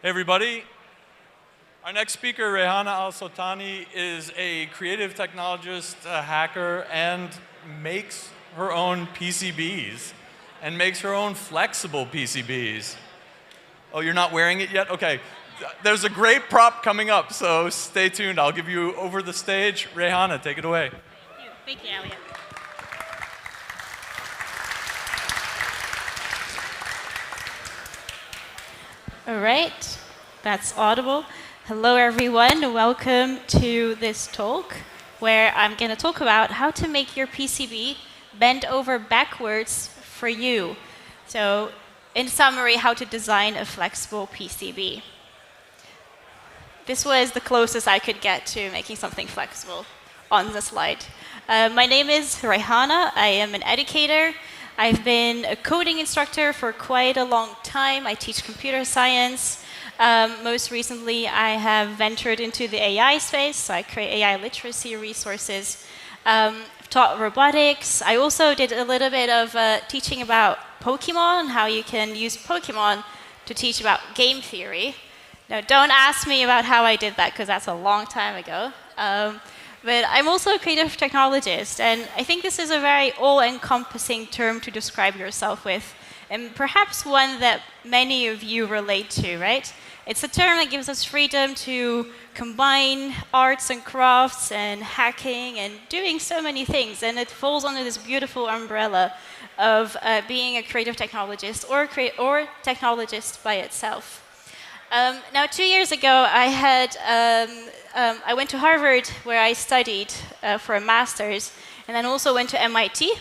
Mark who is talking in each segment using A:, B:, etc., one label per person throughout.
A: Hey everybody. Our next speaker, Rehana Al-Soltane, is a creative technologist, a hacker, and makes her own PCBs and makes her own flexible PCBs. Oh, you're not wearing it yet? Okay. There's a great prop coming up, so stay tuned. I'll give you over the stage. Rehana, take it away.
B: Thank you, Elliot. All right, that's audible. Hello, everyone. Welcome to this talk where I'm going to talk about how to make your PCB bend over backwards for you. So, in summary, how to design a flexible PCB. This was the closest I could get to making something flexible on the slide. My name is Rehana. I am an educator. I've been a coding instructor for quite a long time. I teach computer science. Most recently, I have ventured into the AI space, so I create AI literacy resources. I've taught robotics. I also did a little bit of teaching about Pokemon, how you can use Pokemon to teach about game theory. Now, don't ask me about how I did that, because that's a long time ago. But I'm also a creative technologist, and I think this is a very all-encompassing term to describe yourself with, and perhaps one that many of you relate to, right? It's a term that gives us freedom to combine arts and crafts and hacking and doing so many things, and it falls under this beautiful umbrella of being a creative technologist or technologist by itself. Now, 2 years ago, I went to Harvard, where I studied for a master's, and then also went to MIT.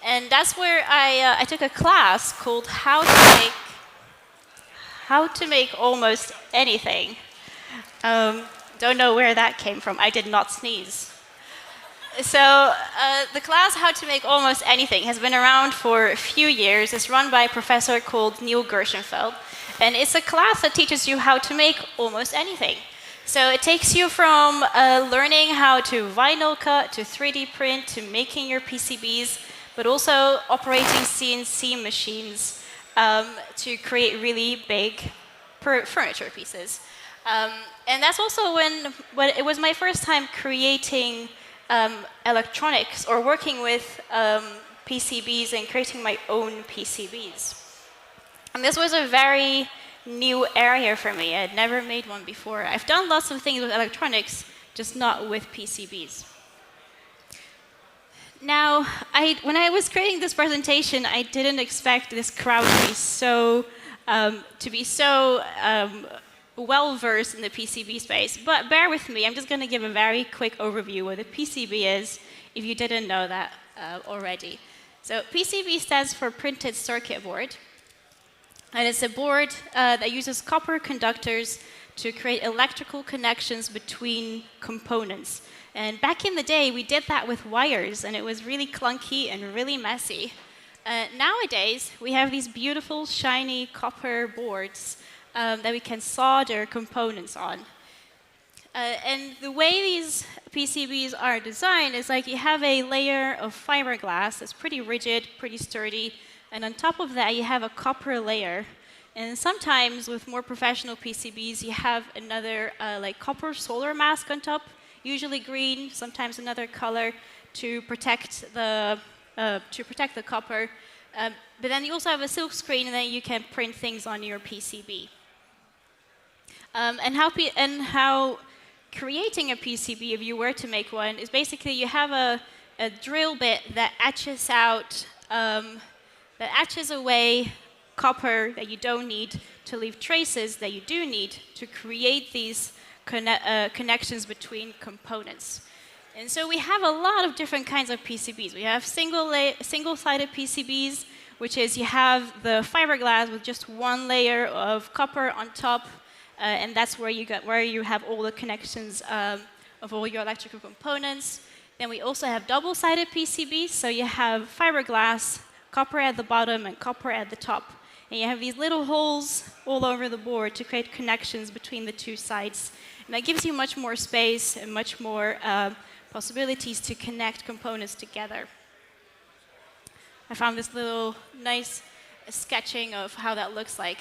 B: And that's where I took a class called How to Make Almost Anything. Don't know where that came from. I did not sneeze. So the class How to Make Almost Anything has been around for a few years. It's run by a professor called Neil Gershenfeld. And it's a class that teaches you how to make almost anything. So it takes you from learning how to vinyl cut, to 3D print, to making your PCBs, but also operating CNC machines to create really big furniture pieces. And that's also when it was my first time creating electronics or working with PCBs and creating my own PCBs. And this was a very new area for me. I had never made one before. I've done lots of things with electronics, just not with PCBs. Now, when I was creating this presentation, I didn't expect this crowd to be so well-versed in the PCB space. But bear with me. I'm just going to give a very quick overview of what a PCB is, if you didn't know that already. So PCB stands for printed circuit board. And it's a board that uses copper conductors to create electrical connections between components. And back in the day, we did that with wires, and it was really clunky and really messy. Nowadays, we have these beautiful, shiny copper boards that we can solder components on. And the way these PCBs are designed is like you have a layer of fiberglass that's pretty rigid, pretty sturdy, and on top of that, you have a copper layer. And sometimes, with more professional PCBs, you have another like copper solar mask on top, usually green, sometimes another color, to protect the copper. But then you also have a silk screen, and then you can print things on your PCB. And how creating a PCB, if you were to make one, is basically you have a drill bit that etches out. That etches away copper that you don't need to leave traces that you do need to create these connections between components. And so we have a lot of different kinds of PCBs. We have single-sided PCBs, which is you have the fiberglass with just one layer of copper on top, and that's where you have all the connections of all your electrical components. Then we also have double-sided PCBs, so you have fiberglass, copper at the bottom and copper at the top. And you have these little holes all over the board to create connections between the two sides. And that gives you much more space and much more possibilities to connect components together. I found this little nice sketching of how that looks like.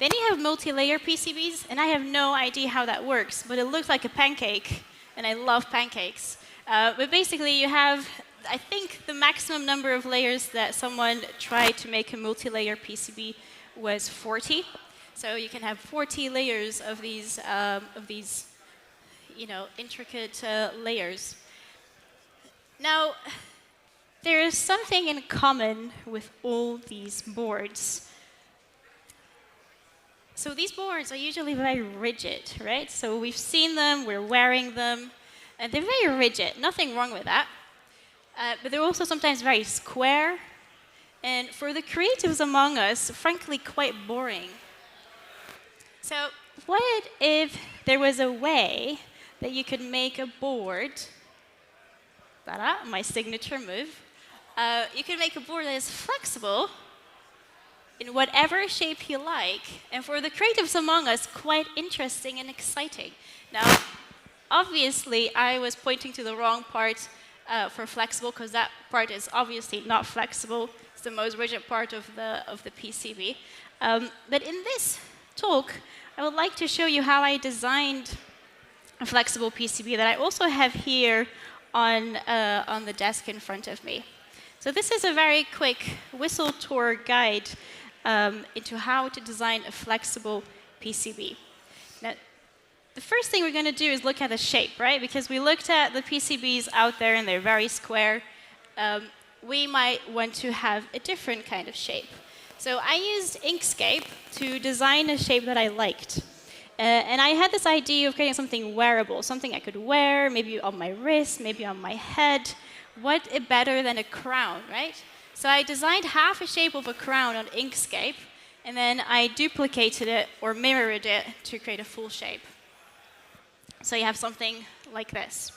B: Then you have multi-layer PCBs, and I have no idea how that works, but it looks like a pancake, and I love pancakes. But basically, you have, I think, the maximum number of layers that someone tried to make a multi-layer PCB was 40. So you can have 40 layers of these intricate layers. Now, there is something in common with all these boards. So these boards are usually very rigid, right? So we've seen them, we're wearing them, and they're very rigid. Nothing wrong with that. But they're also sometimes very square, and for the creatives among us, frankly, quite boring. So what if there was a way that you could make a board, ta-da, my signature move, you could make a board that is flexible in whatever shape you like, and for the creatives among us, quite interesting and exciting. Now, obviously, I was pointing to the wrong part for flexible, because that part is obviously not flexible. It's the most rigid part of the PCB. But in this talk, I would like to show you how I designed a flexible PCB that I also have here on the desk in front of me. So this is a very quick whistle tour guide into how to design a flexible PCB. Now, the first thing we're going to do is look at the shape, right? Because we looked at the PCBs out there and they're very square. We might want to have a different kind of shape. So I used Inkscape to design a shape that I liked. And I had this idea of creating something wearable, something I could wear, maybe on my wrist, maybe on my head. What better than a crown, right? So I designed half a shape of a crown on Inkscape, and then I duplicated it or mirrored it to create a full shape. So you have something like this.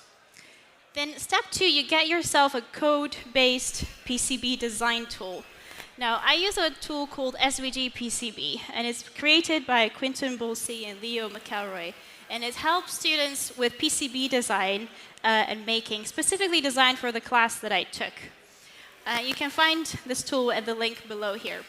B: Then step 2, you get yourself a code-based PCB design tool. Now, I use a tool called SVG PCB, and it's created by Quinton Bolsey and Leo McElroy. And it helps students with PCB design and making, specifically designed for the class that I took. You can find this tool at the link below here.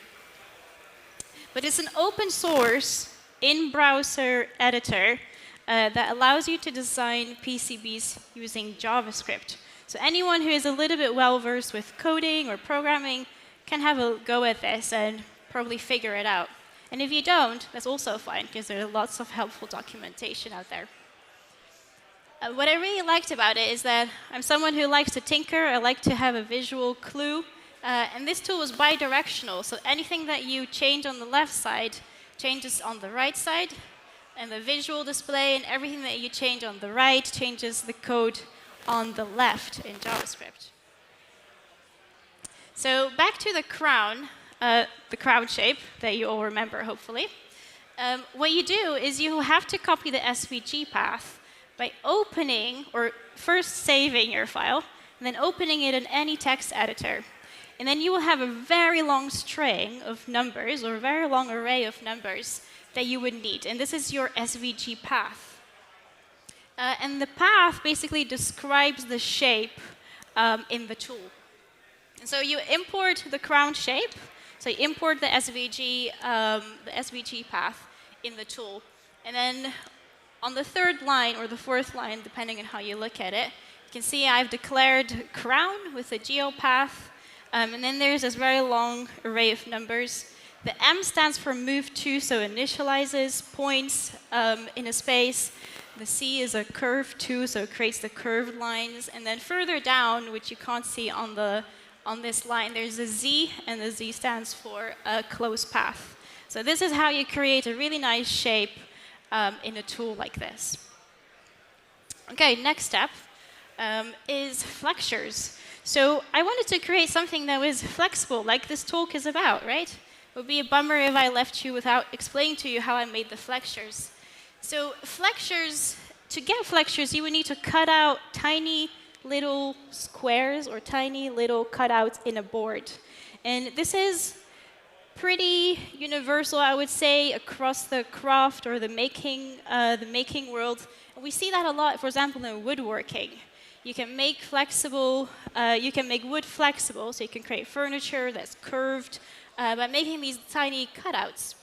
B: But it's an open source in-browser editor that allows you to design PCBs using JavaScript. So anyone who is a little bit well-versed with coding or programming can have a go at this and probably figure it out. And if you don't, that's also fine, because there are lots of helpful documentation out there. What I really liked about it is that I'm someone who likes to tinker. I like to have a visual clue. And this tool is bi-directional, so anything that you change on the left side changes on the right side, and the visual display and everything that you change on the right changes the code on the left in JavaScript. So back to the crown shape that you all remember, hopefully. What you do is you have to copy the SVG path by opening, or first saving your file, and then opening it in any text editor. And then you will have a very long string of numbers, or a very long array of numbers that you would need. And this is your SVG path. And the path basically describes the shape in the tool. And so you import the crown shape. So you import the SVG path in the tool. And then on the third line, or the fourth line, depending on how you look at it, you can see I've declared crown with a geo path. And then there's this very long array of numbers. The M stands for move to, so initializes points in a space. The C is a curve to, so it creates the curved lines. And then further down, which you can't see on this line, there's a Z, and the Z stands for a closed path. So this is how you create a really nice shape in a tool like this. Okay, next step is flexures. So I wanted to create something that was flexible, like this talk is about, right? It would be a bummer if I left you without explaining to you how I made the flexures. So flexures, to get flexures, you would need to cut out tiny little squares or tiny little cutouts in a board. And this is pretty universal, I would say, across the craft or the making world. And we see that a lot, for example, in woodworking. You can make wood flexible, so you can create furniture that's curved by making these tiny cutouts.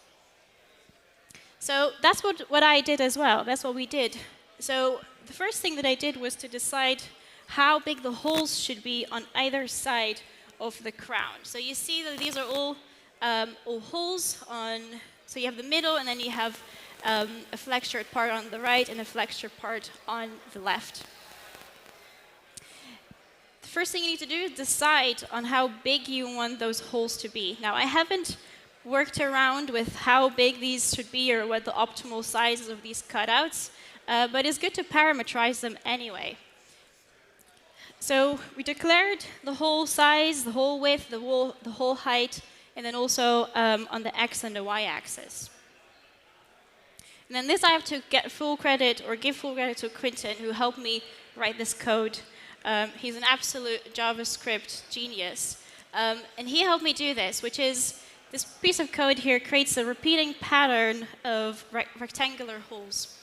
B: So that's what I did as well. That's what we did. So the first thing that I did was to decide how big the holes should be on either side of the crown. So you see that these are all holes on, so you have the middle, and then you have a flexured part on the right and a flexured part on the left. The first thing you need to do is decide on how big you want those holes to be. Now, I haven't worked around with how big these should be or what the optimal sizes of these cutouts, but it's good to parameterize them anyway. So we declared the hole size, the hole width, the hole height, and then also on the x and the y axis. And then this I have to get full credit or give full credit to Quentin, who helped me write this code. He's an absolute JavaScript genius. And he helped me do this, which is this piece of code here creates a repeating pattern of rectangular holes.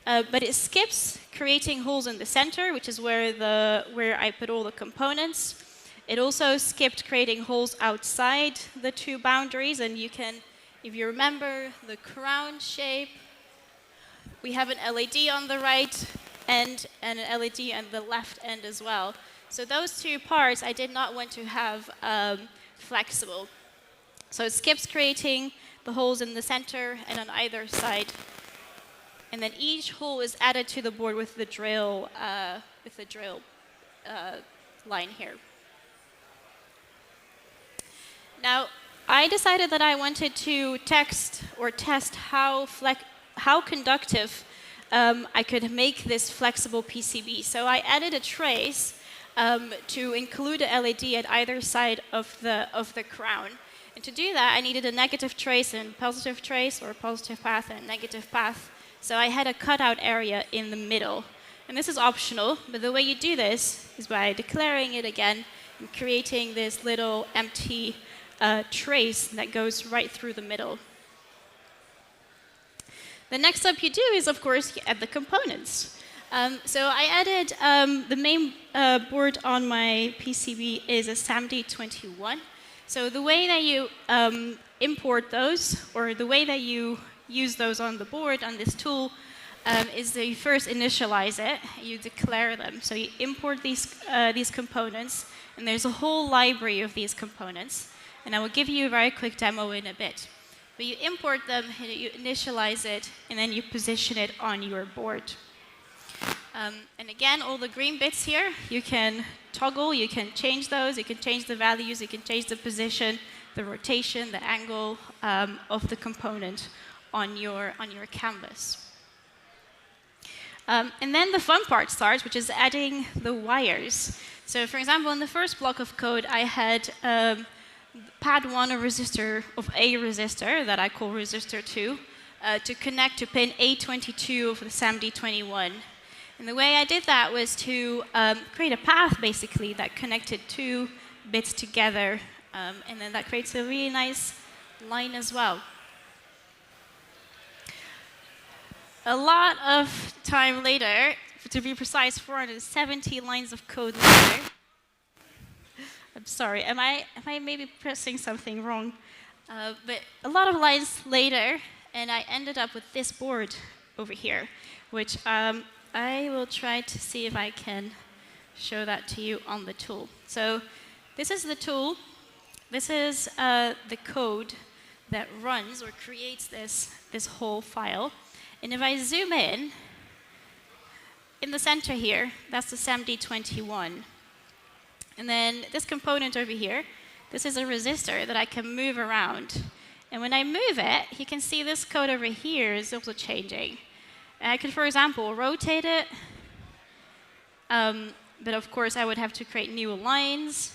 B: But it skips creating holes in the center, which is where I put all the components. It also skipped creating holes outside the two boundaries. And you can, if you remember the crown shape, we have an LED on the right end and an LED on the left end as well. So those two parts I did not want to have flexible. So it skips creating the holes in the center and on either side. And then each hole is added to the board with the drill line here. Now, I decided that I wanted to test how conductive I could make this flexible PCB. So I added a trace to include a LED at either side of the crown. And to do that, I needed a negative trace and positive trace, or a positive path and a negative path. So I had a cutout area in the middle. And this is optional, but the way you do this is by declaring it again and creating this little empty trace that goes right through the middle. The next step you do is, of course, you add the components. So I added the main board on my PCB is a SAMD21. So the way that you import those, or the way that you use those on the board on this tool, is that you first initialize it, you declare them. So you import these components, and there's a whole library of these components. And I will give you a very quick demo in a bit. But you import them, you initialize it, and then you position it on your board. And again, all the green bits here, you can toggle, you can change those, you can change the values, you can change the position, the rotation, the angle of the component on your canvas. And then the fun part starts, which is adding the wires. So for example, in the first block of code, I had pad 1 of a resistor that I call resistor 2 to connect to pin A22 of the SAMD21. And the way I did that was to create a path, basically, that connected two bits together. And then that creates a really nice line as well. A lot of time later, to be precise, 470 lines of code later. I'm sorry, am I maybe pressing something wrong? But a lot of lines later, and I ended up with this board over here, which I will try to see if I can show that to you on the tool. So this is the tool. This is the code that runs or creates this whole file. And if I zoom in the center here, that's the SAMD21. And then this component over here, this is a resistor that I can move around. And when I move it, you can see this code over here is also changing. And I could, for example, rotate it. But of course, I would have to create new lines.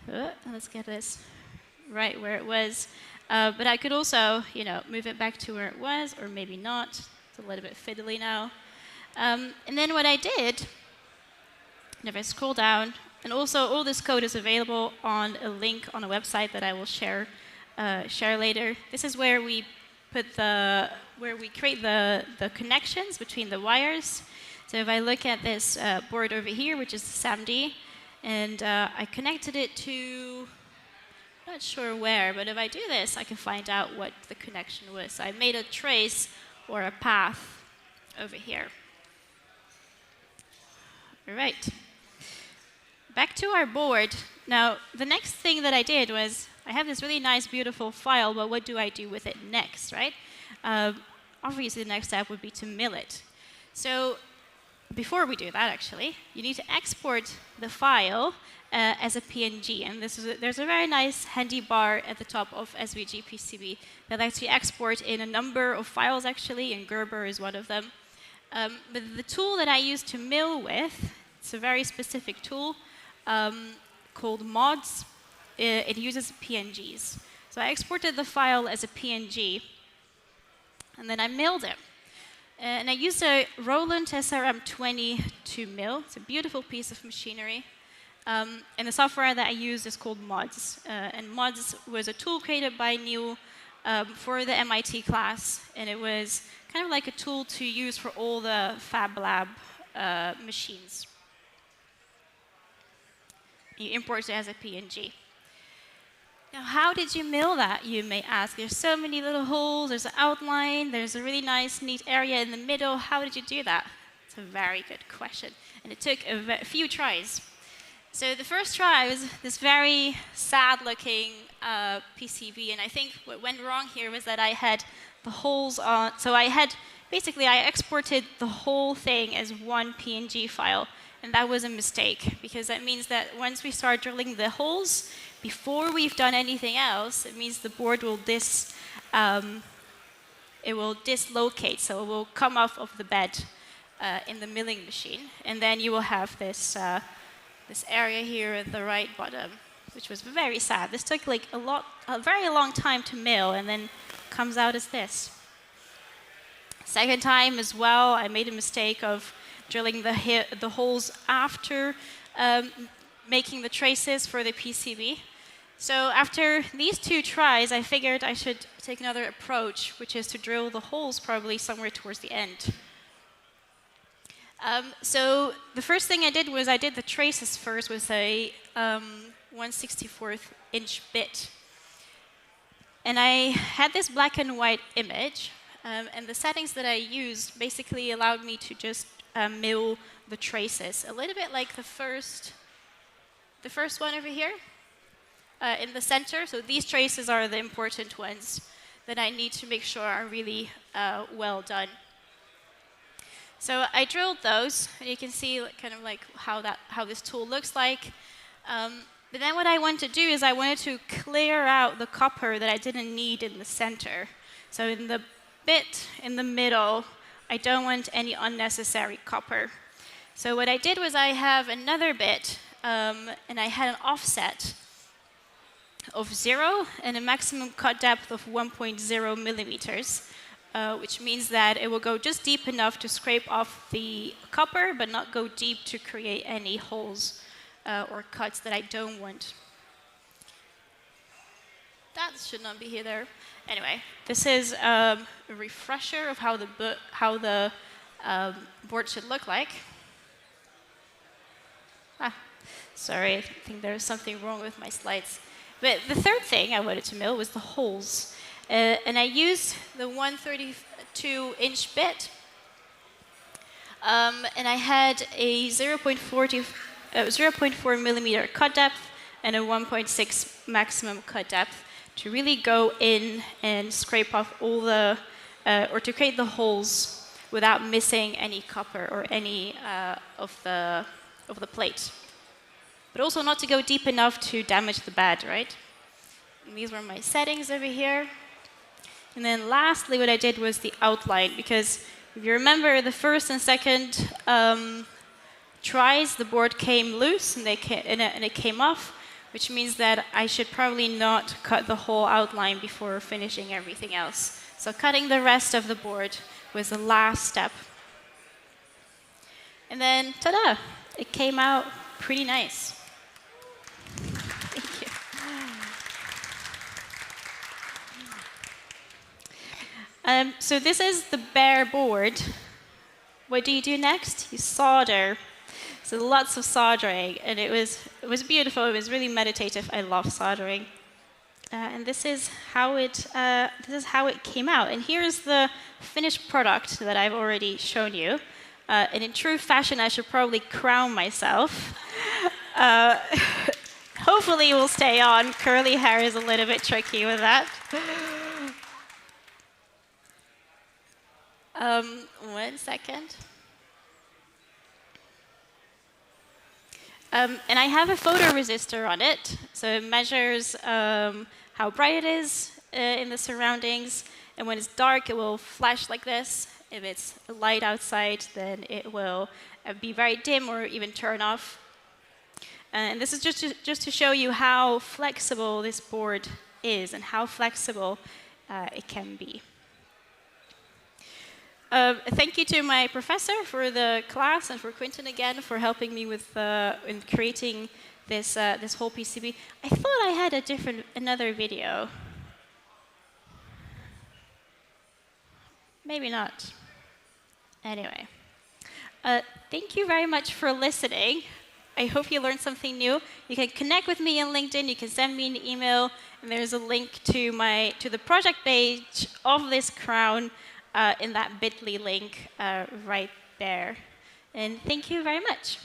B: Let's get this right where it was. But I could also, move it back to where it was, or maybe not. It's a little bit fiddly now. And then what I did, and if I scroll down, and also all this code is available on a link on a website that I will share later. This is where we create the connections between the wires. So if I look at this board over here, which is the SAMD, and I connected it to not sure where, but if I do this, I can find out what the connection was. So I made a trace or a path over here. All right. Back to our board. Now, the next thing that I did was, I have this really nice, beautiful file, but what do I do with it next, right? Obviously, the next step would be to mill it. So before we do that, actually, you need to export the file as a PNG. And there's a very nice handy bar at the top of SVG PCB that lets you export in a number of files, actually, and Gerber is one of them. But the tool that I use to mill with, it's a very specific tool called mods. It uses PNGs. So I exported the file as a PNG, and then I milled it. And I used a Roland SRM20 to mill. It's a beautiful piece of machinery. And the software that I use is called Mods. And Mods was a tool created by Neil for the MIT class. And it was kind of like a tool to use for all the Fab Lab machines. You import it as a PNG. Now, how did you mill that, you may ask? There's so many little holes, there's an outline, there's a really nice, neat area in the middle. How did you do that? It's a very good question. And it took a few tries. So the first try was this very sad-looking PCB. And I think what went wrong here was that I had the holes on. So basically, I exported the whole thing as one PNG file. And that was a mistake, because that means that once we start drilling the holes, before we've done anything else, it means the board will dislocate, so it will come off of the bed in the milling machine, and then you will have this this area here at the right bottom, which was very sad. This took like a very long time to mill, and then comes out as this. Second time as well, I made a mistake of drilling the holes after making the traces for the PCB. So after these two tries, I figured I should take another approach, which is to drill the holes probably somewhere towards the end. So the first thing I did was I did the traces first with a 1/64 inch bit. And I had this black and white image, and the settings that I used basically allowed me to just mill the traces, a little bit like the first one over here in the center. So these traces are the important ones that I need to make sure are really well done. So I drilled those, and you can see kind of like how this tool looks like. But then what I wanted to do is I wanted to clear out the copper that I didn't need in the center. So in the bit in the middle, I don't want any unnecessary copper. So what I did was I have another bit, and I had an offset of 0 and a maximum cut depth of 1.0 millimeters, which means that it will go just deep enough to scrape off the copper, but not go deep to create any holes or cuts that I don't want. That should not be here there. Anyway, this is a refresher of how the board should look like. Sorry, I think there's something wrong with my slides. But the third thing I wanted to mill was the holes. And I used the 1/32 inch bit. And I had a 0.4 millimeter cut depth and a 1.6 maximum cut depth to really go in and scrape off all the, or to create the holes without missing any copper or any of the plate. But also not to go deep enough to damage the bed, right? And these were my settings over here. And then lastly, what I did was the outline, because if you remember the first and second tries, the board came loose and it came off, which means that I should probably not cut the whole outline before finishing everything else. So cutting the rest of the board was the last step. And then, ta-da, it came out pretty nice. Thank you. So this is the bare board. What do you do next? You solder. So lots of soldering, and it was beautiful. It was really meditative. I love soldering. And this is how it came out. And here's the finished product that I've already shown you. And in true fashion, I should probably crown myself. Hopefully it will stay on. Curly hair is a little bit tricky with that. 1 second. And I have a photoresistor on it, so it measures how bright it is in the surroundings. And when it's dark, it will flash like this. If it's light outside, then it will be very dim or even turn off. And this is just to show you how flexible this board is and how flexible it can be. Thank you to my professor for the class and for Quinton again for helping me with in creating this this whole PCB. I thought I had another video. Maybe not. Anyway, thank you very much for listening. I hope you learned something new. You can connect with me on LinkedIn. You can send me an email, and there's a link to the project page of this crown in that bit.ly link right there. And thank you very much.